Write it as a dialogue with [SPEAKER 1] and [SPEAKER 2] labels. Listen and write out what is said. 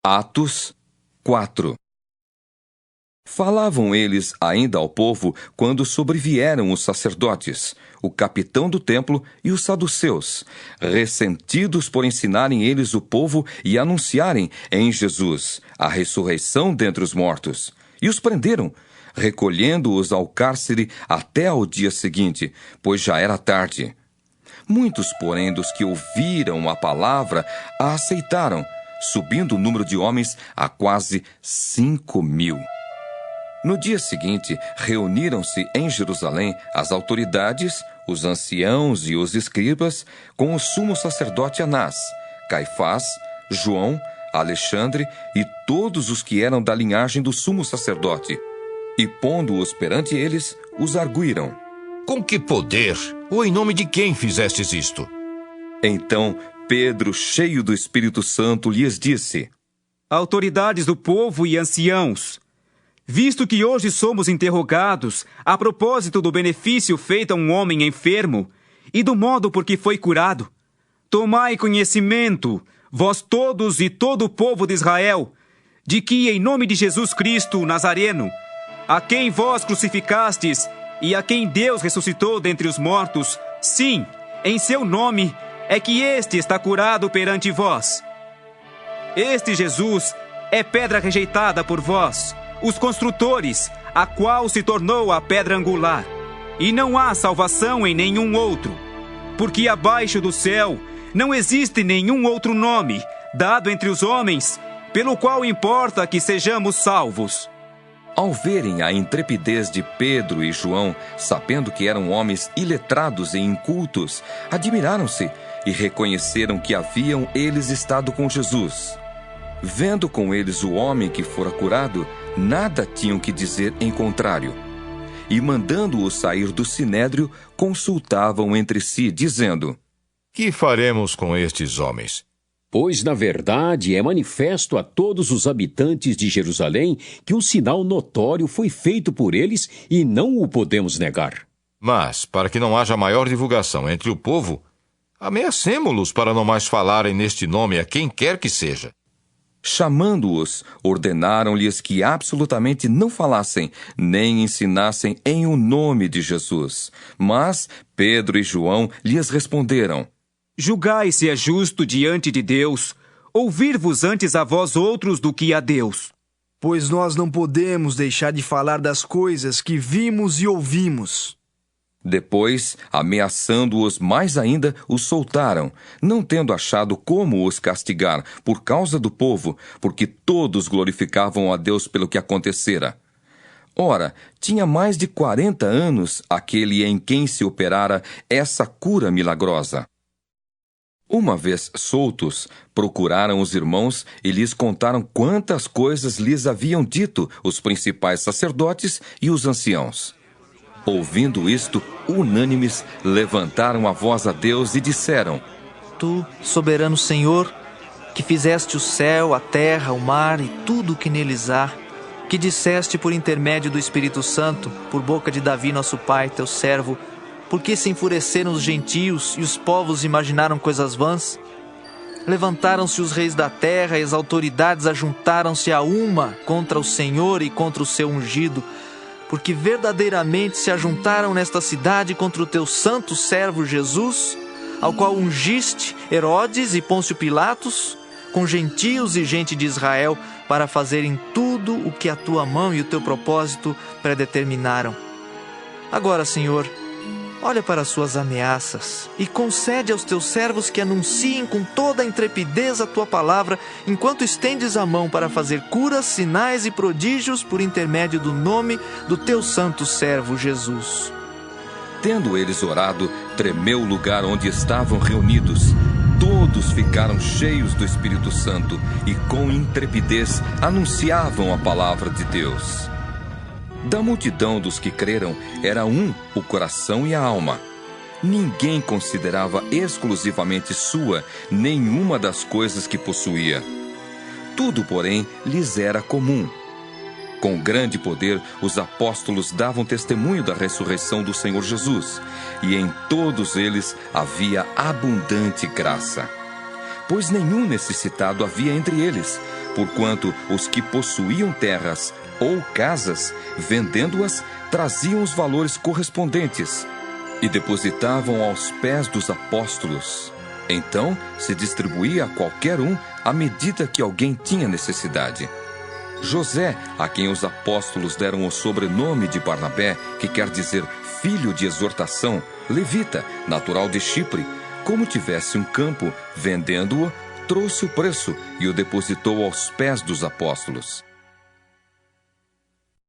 [SPEAKER 1] Atos 4. Falavam eles ainda ao povo quando sobrevieram os sacerdotes, o capitão do templo e os saduceus, ressentidos por ensinarem eles o povo e anunciarem em Jesus a ressurreição dentre os mortos. E os prenderam, recolhendo-os ao cárcere até ao dia seguinte, pois já era tarde. Muitos, porém, dos que ouviram a palavra a aceitaram, subindo o número de homens a quase 5.000. No dia seguinte, reuniram-se em Jerusalém as autoridades, os anciãos e os escribas, com o sumo sacerdote Anás, Caifás, João, Alexandre e todos os que eram da linhagem do sumo sacerdote. E, pondo-os perante eles, os arguíram.
[SPEAKER 2] Com que poder? Ou em nome de quem fizestes isto?
[SPEAKER 1] Então Pedro, cheio do Espírito Santo, lhes disse:
[SPEAKER 3] Autoridades do povo e anciãos, visto que hoje somos interrogados a propósito do benefício feito a um homem enfermo e do modo por que foi curado, tomai conhecimento, vós todos e todo o povo de Israel, de que em nome de Jesus Cristo, Nazareno, a quem vós crucificastes e a quem Deus ressuscitou dentre os mortos, sim, em seu nome, é que este está curado perante vós. Este Jesus é pedra rejeitada por vós, os construtores, a qual se tornou a pedra angular. E não há salvação em nenhum outro, porque abaixo do céu não existe nenhum outro nome, dado entre os homens, pelo qual importa que sejamos salvos.
[SPEAKER 1] Ao verem a intrepidez de Pedro e João, sabendo que eram homens iletrados e incultos, admiraram-se e reconheceram que haviam eles estado com Jesus. Vendo com eles o homem que fora curado, nada tinham que dizer em contrário. E mandando-o sair do sinédrio, consultavam entre si, dizendo:
[SPEAKER 2] Que faremos com estes homens?
[SPEAKER 4] Pois, na verdade, é manifesto a todos os habitantes de Jerusalém que um sinal notório foi feito por eles e não o podemos negar.
[SPEAKER 2] Mas, para que não haja maior divulgação entre o povo, ameacemo-los para não mais falarem neste nome a quem quer que seja.
[SPEAKER 1] Chamando-os, ordenaram-lhes que absolutamente não falassem, nem ensinassem em o nome de Jesus. Mas Pedro e João lhes responderam:
[SPEAKER 3] Julgai se é justo diante de Deus ouvir-vos antes a vós outros do que a Deus.
[SPEAKER 5] Pois nós não podemos deixar de falar das coisas que vimos e ouvimos.
[SPEAKER 1] Depois, ameaçando-os mais ainda, os soltaram, não tendo achado como os castigar por causa do povo, porque todos glorificavam a Deus pelo que acontecera. Ora, tinha mais de 40 anos aquele em quem se operara essa cura milagrosa. Uma vez soltos, procuraram os irmãos e lhes contaram quantas coisas lhes haviam dito os principais sacerdotes e os anciãos. Ouvindo isto, unânimes, levantaram a voz a Deus e disseram:
[SPEAKER 6] Tu, soberano Senhor, que fizeste o céu, a terra, o mar e tudo o que neles há, que disseste por intermédio do Espírito Santo, por boca de Davi nosso pai, teu servo, por que se enfureceram os gentios e os povos imaginaram coisas vãs? Levantaram-se os reis da terra e as autoridades ajuntaram-se a uma contra o Senhor e contra o seu ungido, porque verdadeiramente se ajuntaram nesta cidade contra o teu santo servo Jesus, ao qual ungiste Herodes e Pôncio Pilatos, com gentios e gente de Israel, para fazerem tudo o que a tua mão e o teu propósito predeterminaram. Agora, Senhor, olha para as suas ameaças e concede aos teus servos que anunciem com toda a intrepidez a tua palavra, enquanto estendes a mão para fazer curas, sinais e prodígios por intermédio do nome do teu santo servo Jesus.
[SPEAKER 1] Tendo eles orado, tremeu o lugar onde estavam reunidos. Todos ficaram cheios do Espírito Santo e com intrepidez anunciavam a palavra de Deus. Da multidão dos que creram, era um o coração e a alma. Ninguém considerava exclusivamente sua nenhuma das coisas que possuía. Tudo, porém, lhes era comum. Com grande poder, os apóstolos davam testemunho da ressurreição do Senhor Jesus, e em todos eles havia abundante graça. Pois nenhum necessitado havia entre eles, porquanto os que possuíam terras ou casas, vendendo-as, traziam os valores correspondentes e depositavam aos pés dos apóstolos. Então se distribuía a qualquer um à medida que alguém tinha necessidade. José, a quem os apóstolos deram o sobrenome de Barnabé, que quer dizer filho de exortação, levita, natural de Chipre, como tivesse um campo, vendendo-o, trouxe o preço e o depositou aos pés dos apóstolos.